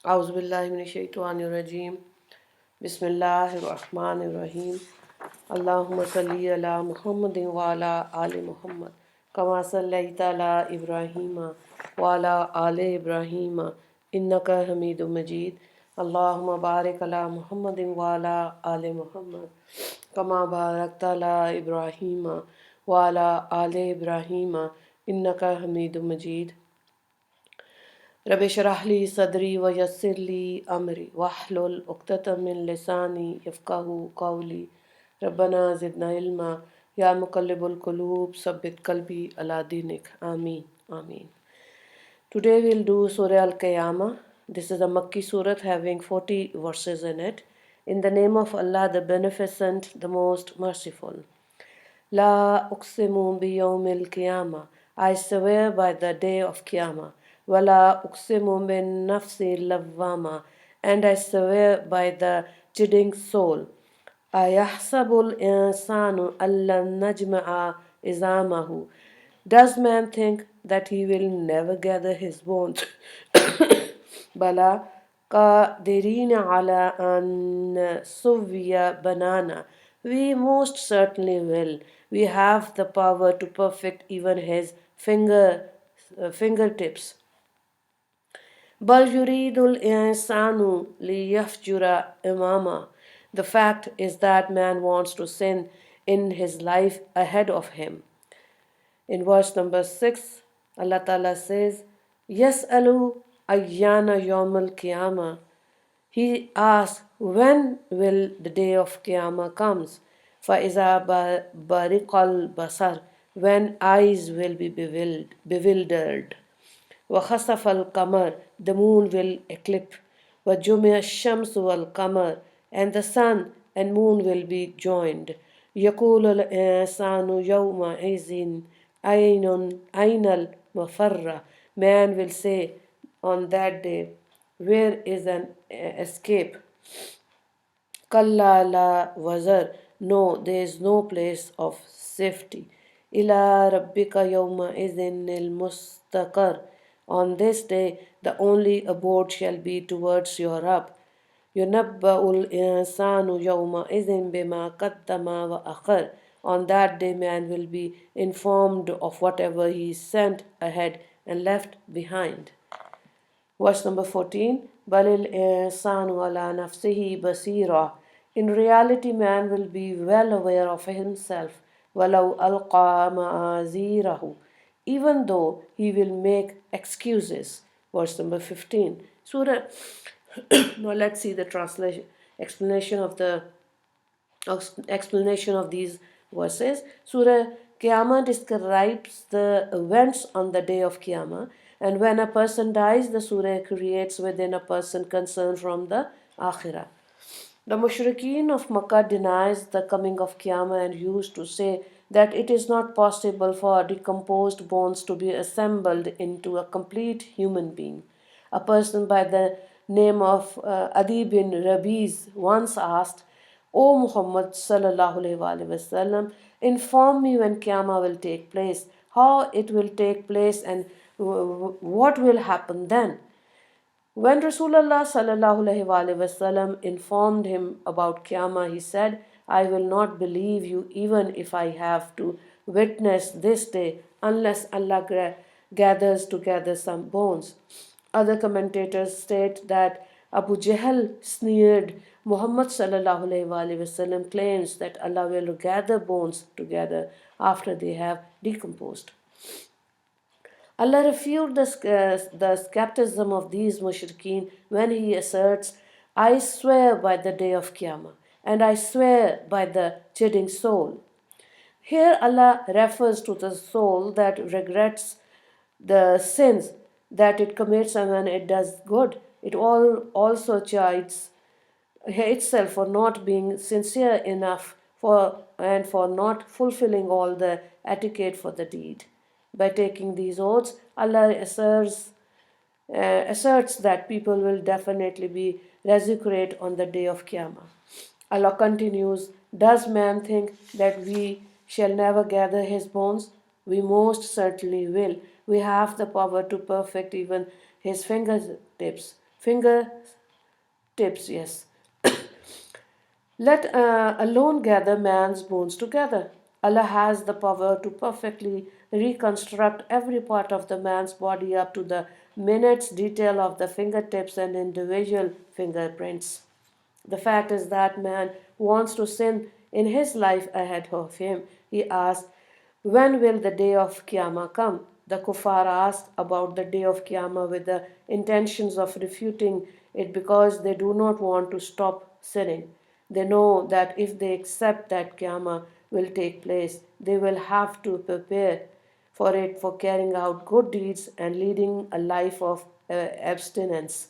A'udhu billahi minash shaitanir rajim. Bismillahir rahmanir rahim. Allahumma salli ala Muhammadin wa ala ali Muhammad. Kama sallaita ala Ibrahima wa ala ali Ibrahima innaka Hamidum Majid. Allahumma barik ala Muhammadin wa ala ali Muhammad. Kama barakta ala Ibrahima wa ala ali Ibrahima innaka Hamidum Majid. रब शरह ली सदरी व यस्सिर ली अमरी वाहलुल उक़्दतम मिन लिसानी यफ़क़हू क़ौली रब्बना ज़िदना इल्मा या मुक़ल्लिबुल क़ुलूब सब्बित क़ल्बी अला दीनिक आमीन आमीन. Today we'll do Surah Al-Qiyama. This is a Makki surah having 40 verses in it. In the name of Allah, the Beneficent, the Most Merciful. La uqsimu biyawmil qiyamah. I swear by the day of Qiyamah. Wala uqsimu bin nafsi lawwama. And I swear by the chiding soul. Ayahsabul insanu allan najma'a izamahu. Does man think that he will never gather his bones? Bala qadirina ala an suvya banana. We most certainly will. We have the power to perfect even his fingertips. Bal yuridul insanu liyafjura imama. The fact is that man wants to sin in his life ahead of him. In verse number 6, Allah Ta'ala says, Yas'alu ayyana yawmul qiyamah. He asks, when will the day of Qiyamah comes? فَإِذَا بَرِقَ الْبَصَرُ. When eyes will be bewildered. وَخَسَفَ الْقَمَرُ. The moon will eclipse. وَجُمِعَ الشَّمْسُ وَالْقَمَرُ. And the sun and moon will be joined. يَقُولُ الْإِنسَانُ يَوْمَئِذٍ أَيْنَ الْمَفَرَّ. Man will say on that day, where is an escape? Kalla la wazar. No, there is no place of safety. Ila rabbika yawma idhinil mustaqar. On this day, the only abode shall be towards your Rabb. Yunabba'ul insanu yawma idhin bima qaddama wa akhar. On that day, man will be informed of whatever he sent ahead and left behind. Verse number 14, Balil insanu ala nafsihi basira. In reality, man will be well aware of himself. Walau alqa ma'azirahu. Even though he will make excuses. Verse number 15. Surah. Now let's see the translation, explanation of these verses. Surah Qiyamah describes the events on the day of Qiyamah, and when a person dies, the surah creates within a person concern from the Akhirah. The mushrikeen of Makkah denies the coming of Qiyamah and used to say that it is not possible for decomposed bones to be assembled into a complete human being. A person by the name of Adi bin Rabiz once asked, O Muhammad sallallahu alaihi wasallam, inform me when Qiyamah will take place, how it will take place, and what will happen then. When Rasulullah sallallahu alaihi wasallam informed him about Qiyamah, he said, I will not believe you even if I have to witness this day unless Allah gathers together some bones. Other commentators state that Abu Jahl sneered Muhammad sallallahu alaihi wasallam claims that Allah will gather bones together after they have decomposed. Allah refutes the skepticism of these mushrikeen when he asserts, I swear by the day of Qiyamah, and I swear by the chiding soul. Here Allah refers to the soul that regrets the sins that it commits, and when it does good, it also chides itself for not being sincere enough and for not fulfilling all the etiquette for the deed. By taking these oaths, Allah asserts that people will definitely be resurrected on the day of Qiyamah. Allah continues, does man think that we shall never gather his bones? We most certainly will. We have the power to perfect even his fingertips. finger tips, yes. Let alone gather man's bones together. Allah has the power to perfectly reconstruct every part of the man's body up to the minute's detail of the fingertips and individual fingerprints. The fact is that man wants to sin in his life ahead of him. He asked, when will the day of Qiyamah come? The kuffar asked about the day of Qiyamah with the intentions of refuting it because they do not want to stop sinning. They know that if they accept that Qiyamah will take place, they will have to prepare for it for carrying out good deeds and leading a life of abstinence.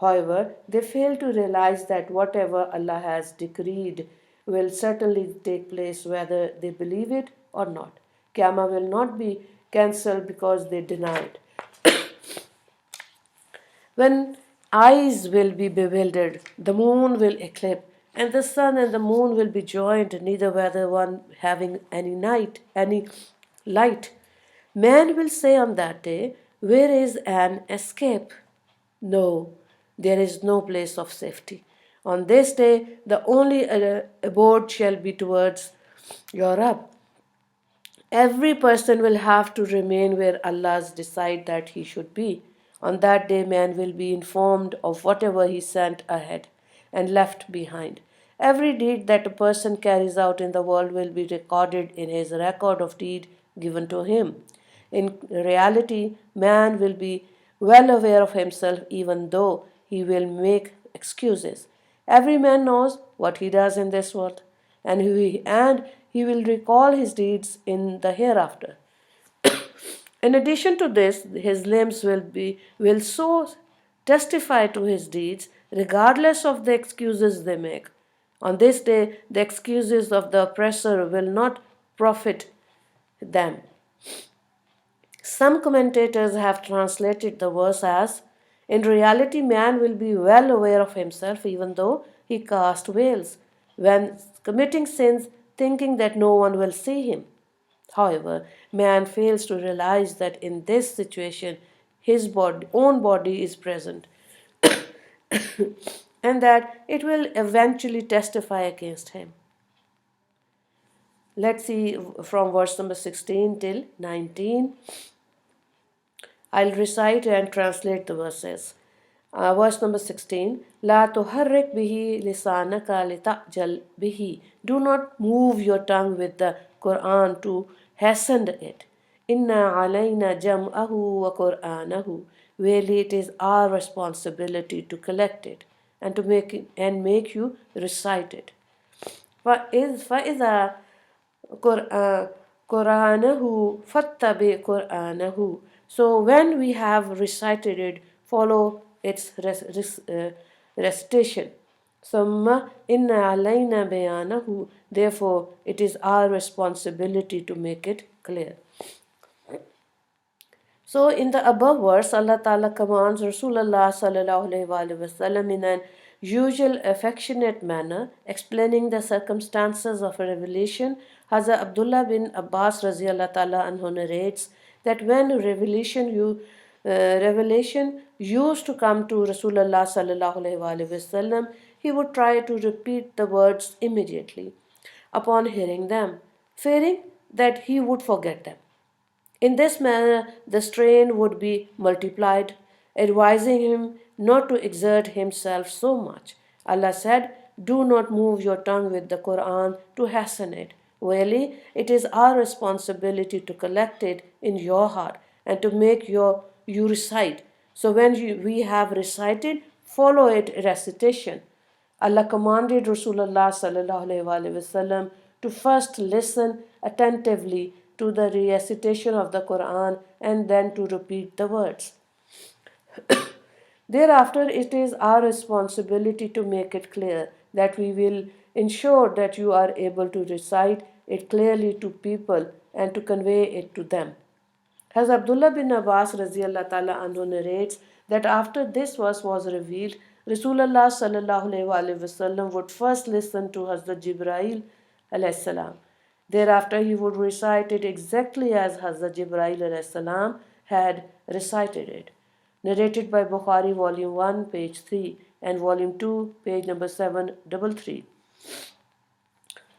However, they fail to realize that whatever Allah has decreed will certainly take place whether they believe it or not. Qiyamah will not be cancelled because they deny it. When eyes will be bewildered, the moon will eclipse, and the sun and the moon will be joined, neither whether one having any light. Man will say on that day, where is an escape? No, there is no place of safety. On this day, the only abode shall be towards your Rabb. Every person will have to remain where Allah's decide that he should be. On that day, man will be informed of whatever he sent ahead and left behind. Every deed that a person carries out in the world will be recorded in his record of deed given to him. In reality, man will be well aware of himself even though he will make excuses. Every man knows what he does in this world, and he will recall his deeds in the hereafter. In addition to this, his limbs will so testify to his deeds, regardless of the excuses they make. On this day, the excuses of the oppressor will not profit them. Some commentators have translated the verse as, in reality, man will be well aware of himself even though he cast veils when committing sins, thinking that no one will see him. However, man fails to realize that in this situation, his own body is present and that it will eventually testify against him. Let's see from verse number 16 till 19. I'll recite and translate the verses. Verse number 16. La tuharrik bihi lisanaka lita'jal bihi. Do not move your tongue with the Quran to hasten it. Inna alayna jam'ahu wa Qur'anahu. Really, it is our responsibility to collect it and to make you recite it. فإذا Qur'anahu fattabi Qur'anahu. So when we have recited it, follow its recitation. Summa inna alayna bayanahu. Therefore, it is our responsibility to make it clear. So in the above verse, Allah Ta'ala commands Rasulullah Sallallahu Alaihi Wasallam in an usual affectionate manner, explaining the circumstances of a revelation. Hazrat Abdullah bin Abbas Raziallah Ta'ala anhu narrates that when revelation used to come to Rasulullah Sallallahu Alaihi Wasallam, he would try to repeat the words immediately upon hearing them, fearing that he would forget them. In this manner, the strain would be multiplied, advising him not to exert himself so much. Allah said, do not move your tongue with the Quran to hasten it. Really, it is our responsibility to collect it in your heart and to make you recite. So when we have recited, follow it recitation. Allah commanded Rasulullah sallallahu alaihi wasallam to first listen attentively to the recitation of the Quran and then to repeat the words. Thereafter, it is our responsibility to make it clear that we will ensure that you are able to recite it clearly to people and to convey it to them. As Abdullah bin Abbas Raziallah Ta'ala anhu narrates that after this verse was revealed, Rasulullah Sallallahu Alaihi Wasallam would first listen to Hazrat Jibreel alayhi salam. Thereafter, he would recite it exactly as Hazrat Jibreel alayhi salam had recited it. narrated by Bukhari, Volume 1, page 3, and Volume 2, page number 733.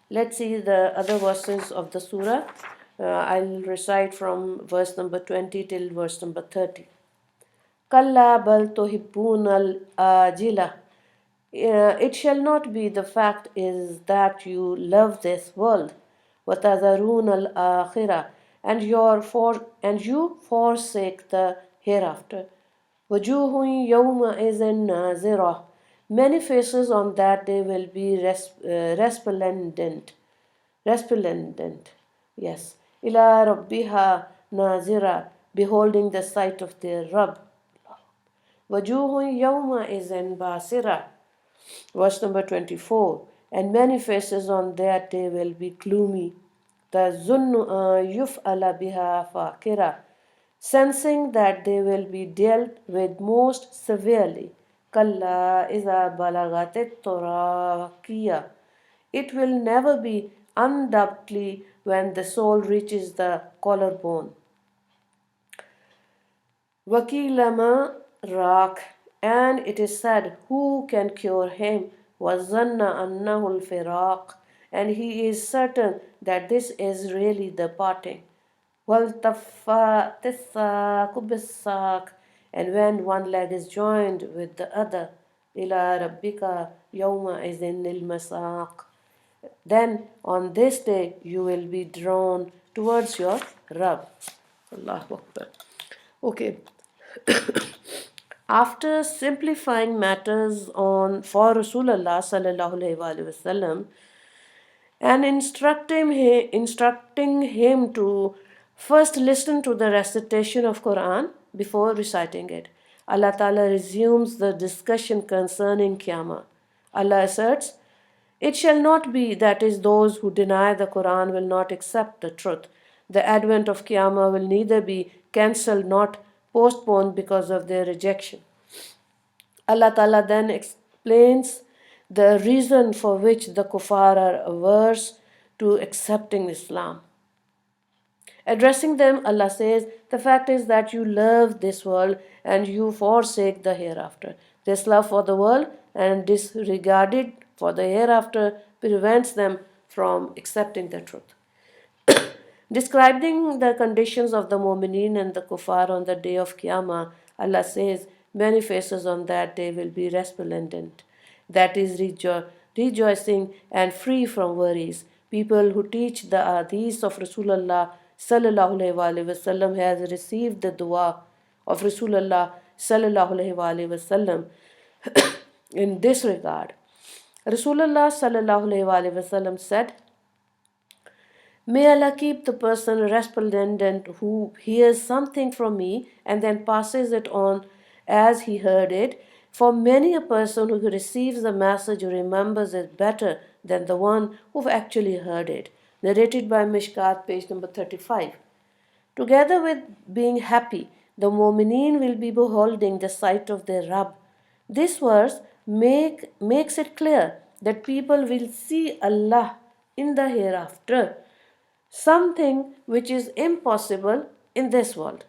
Let's see the other verses of the surah. I'll recite from verse number 20 till verse number 30. Kalla bal tuhibbun al-ajila. It shall not be, the fact is that you love this world. وَتَذَرُونَ الْآخِرَةَ, and you forsake the hereafter. وَجُوهٌ يَوْمَئِذٍ نَازِرَةٌ. Many faces on that day will be resplendent. Resplendent. Yes. إِلَى رَبِّهَا نَازِرَةٌ. Beholding the sight of their Rabb. وَجُوهٌ يَوْمَئِذٍ بَاسِرَةٌ. Verse number 24. And many faces on that day will be gloomy. تَظُنُّ أَن يُفْعَلَ بِهَا فَاقِرَةٌ. Sensing that they will be dealt with most severely. كَلَّا إِذَا بَلَغَتِ التَّرَاقِيَ. It will never be, undoubtedly, when the soul reaches the collarbone. Wakilama Rak, and it is said, who can cure him? Wazanna annahul firaq, and he is certain that this is really the parting. Wal kubissak, and when one leg is joined with the other, ila rabbika yawma izin lil masaq. Then on this day you will be drawn towards your Rabb. Allahu Akbar. Okay. After simplifying matters for Rasulullah sallallahu alaihi wasallam and instructing him to first listen to the recitation of Quran before reciting it, Allah Ta'ala resumes the discussion concerning Qiyama. Allah asserts, it shall not be, that is, those who deny the Quran will not accept the truth. The advent of Qiyamah will neither be cancelled nor postponed because of their rejection. Allah Ta'ala then explains the reason for which the kuffar are averse to accepting Islam. Addressing them, Allah says, the fact is that you love this world and you forsake the hereafter. This love for the world and disregarded for the hereafter prevents them from accepting the truth. Describing the conditions of the mu'mineen and the kuffar on the day of Qiyamah, Allah says, many faces on that day will be resplendent, that is, rejoicing and free from worries. People who teach the hadith of Rasulullah sallallahu alaihi wasallam has received the dua of Rasulullah sallallahu alaihi wasallam in this regard. Rasulullah sallallahu alaihi wasallam said, may Allah keep the person resplendent who hears something from me and then passes it on as he heard it. For many a person who receives the message remembers it better than the one who actually heard it. Narrated by Mishkat, page number 35. Together with being happy, the mu'mineen will be beholding the sight of their Rabb. This verse makes it clear that people will see Allah in the hereafter, something which is impossible in this world.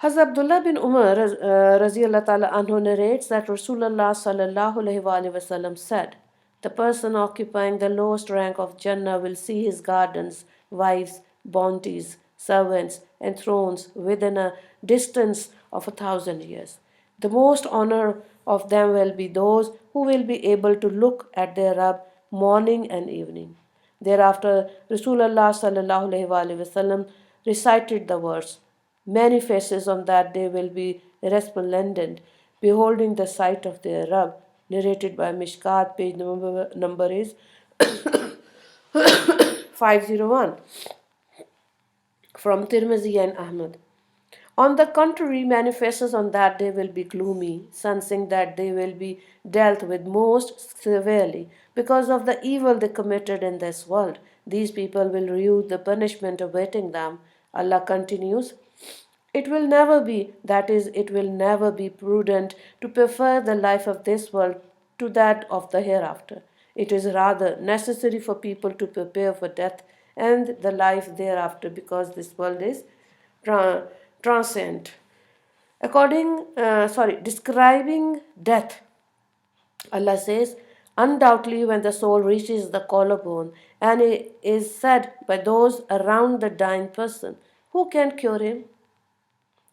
Hazrat Abdullah bin Umar raziyallahu ta'ala anhu narrates that Rasulullah sallallahu alaihi wasallam said, the person occupying the lowest rank of Jannah will see his gardens, wives, bounties, servants, and thrones within a distance of 1,000 years. The most honor of them will be those who will be able to look at their Rabb morning and evening. Thereafter, Rasulullah sallallahu alaihi wasallam recited the verse, many faces on that day will be resplendent, beholding the sight of their Rabb. Narrated by Mishkat, page number is 501 from Tirmizi and Ahmad. On the contrary, many faces on that day will be gloomy, sensing that they will be dealt with most severely because of the evil they committed in this world. These people will rue the punishment awaiting them. Allah continues, it will never be, that is, it will never be prudent to prefer the life of this world to that of the hereafter. It is rather necessary for people to prepare for death and the life thereafter, because this world is transient. Describing death, Allah says, undoubtedly when the soul reaches the collarbone and it is said by those around the dying person, who can cure him?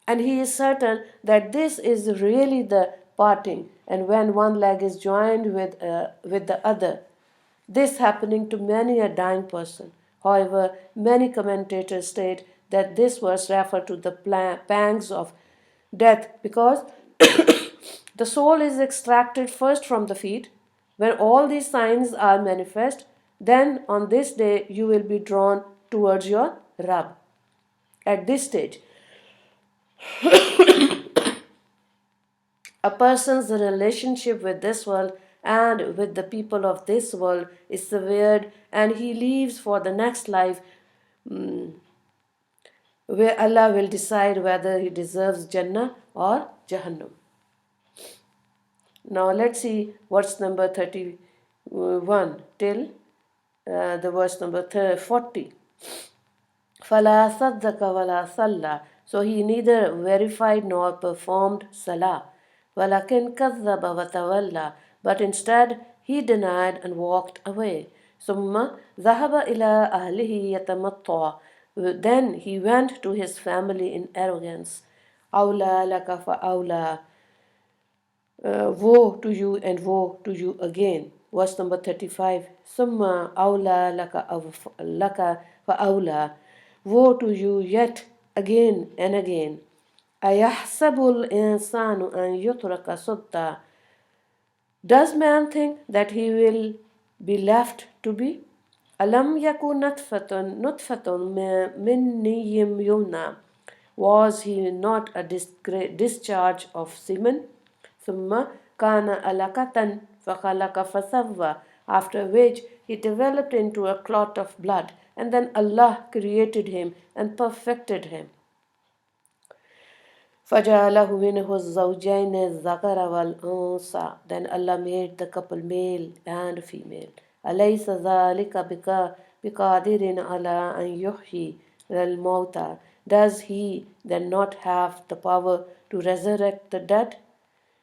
And he is certain that this is really the parting, and when one leg is joined with the other, this happening to many a dying person. However, many commentators state that this verse refers to the pangs of death because the soul is extracted first from the feet. When all these signs are manifest, then on this day you will be drawn towards your Rabb. At this stage, a person's relationship with this world and with the people of this world is severed, and he leaves for the next life where Allah will decide whether he deserves Jannah or Jahannam. Now let's see verse number 31 till the verse number 40. فَلَا صَدَّقَ وَلَا صَلَّى. So he neither verified nor performed salah. وَلَكِنْ كَذَّبَ وَتَوَلَّى. But instead he denied and walked away. ثُمَّ ذَهَبَ إِلَىٰ أَهْلِهِ يَتَمَطَّى. Then he went to his family in arrogance. أَوْلَى لَكَ فَأَوْلَى. Woe to you and woe to you again. Verse number 35. Summa awla laka fa. Woe to you yet again and again. Ayahsabul insanu an yutraka sutta. Does man think that he will be left to be? Alam yaku nutfatun min niyim yumna. Was he not a discharge of semen? ثم كان علقة فخلق فسوى. After which he developed into a clot of blood, and then Allah created him and perfected him. فَجَعَلَهُ مِنْهُ الزَّوْجَيْنِ الذَّكَرَ وَالْأُنْثَى. Then Allah made the couple male and female. أَلَيْسَ ذَلِكَ بِقَادِرٍ عَلَىٰ أَنْ يُحْيِيَ الْمَوْتَى. Does he then not have the power to resurrect the dead?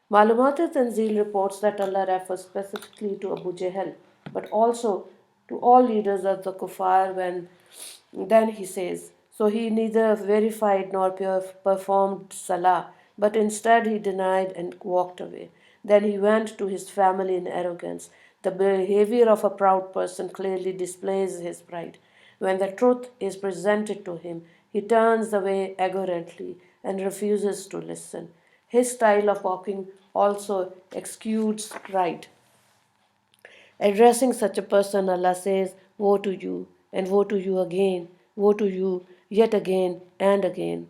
Malumat Tanzil reports that Allah refers specifically to Abu Jahl, but also to all leaders of the kuffar when then he says, so he neither verified nor performed salah, but instead he denied and walked away. Then he went to his family in arrogance. The behavior of a proud person clearly displays his pride. When the truth is presented to him, he turns away arrogantly and refuses to listen. His style of walking also exudes pride. Addressing such a person, Allah says, woe to you, and woe to you again, woe to you yet again and again.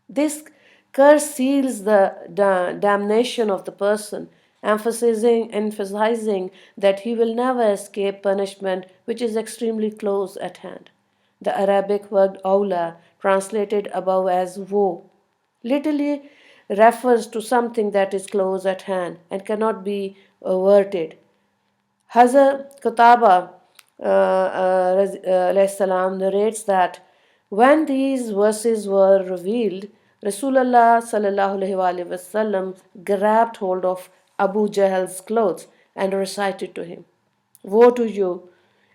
This curse seals the damnation of the person, emphasizing that he will never escape punishment, which is extremely close at hand. The Arabic word awla, translated above as woe, literally refers to something that is close at hand and cannot be averted. Hazrat Qutaba narrates that when these verses were revealed, Rasulullah sallallahu grabbed hold of Abu Jahl's clothes and recited to him, woe to you,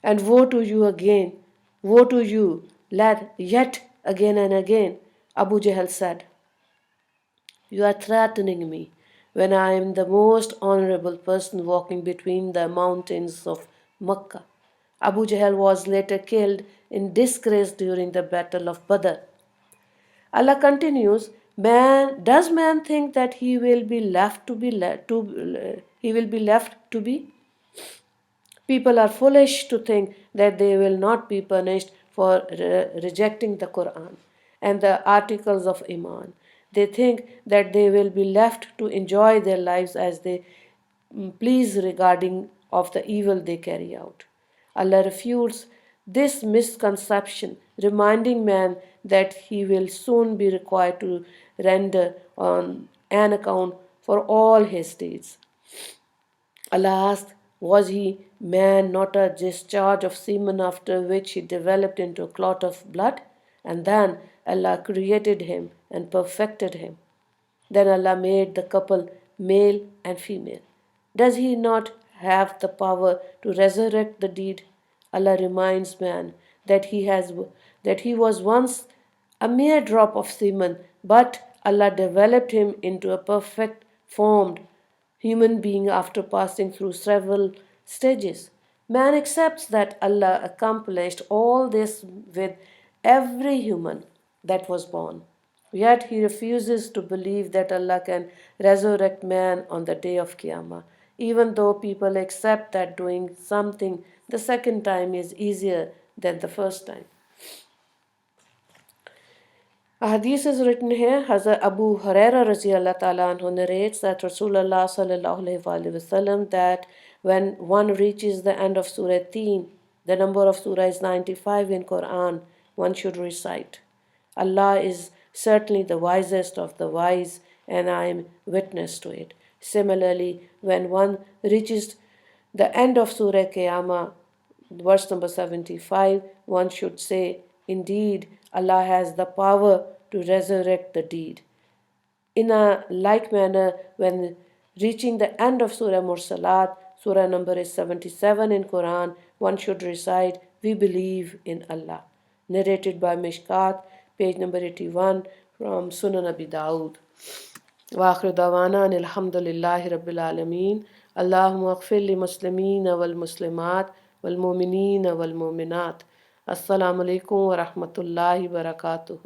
and woe to you again, woe to you, lad, yet again and again. Abu Jahl said, you are threatening me when I am the most honorable person walking between the mountains of Makkah. Abu Jahl was later killed in disgrace during the Battle of Badr. Allah continues, does man think that he will be left to be he will be left to be? People are foolish to think that they will not be punished for rejecting the Quran and the articles of Iman. They think that they will be left to enjoy their lives as they please regarding of the evil they carry out. Allah refutes this misconception, reminding man that he will soon be required to render on an account for all his deeds. Allah asked, was he man not a discharge of semen after which he developed into a clot of blood? And then Allah created him and perfected him. Then Allah made the couple male and female. Does He not have the power to resurrect the deed? Allah reminds man that he was once a mere drop of semen, but Allah developed him into a perfect formed human being after passing through several stages. Man accepts that Allah accomplished all this with every human that was born. Yet he refuses to believe that Allah can resurrect man on the day of Qiyamah, even though people accept that doing something the second time is easier than the first time. A hadith is written here. Hazrat Abu Huraira radiallahu ta'ala anhu narrates that Rasulullah sallallahu alayhi wasallam that when one reaches the end of Surah Teen, the number of Surah is 95 in Quran, one should recite. Allah is certainly the wisest of the wise, and I am witness to it. Similarly, when one reaches the end of Surah Qiyama, verse number 75, one should say, indeed, Allah has the power to resurrect the deed. In a like manner, when reaching the end of Surah Mursalat, Surah number is 77 in Quran, one should recite, We believe in Allah. Narrated by Mishkat, page number 81 from Sunan Abi Dawud. وآخر دعوانا أن الحمد لله رب العالمين اللهم اغفر للمسلمين والمسلمات والمؤمنين والمؤمنات السلام عليكم ورحمة الله وبركاته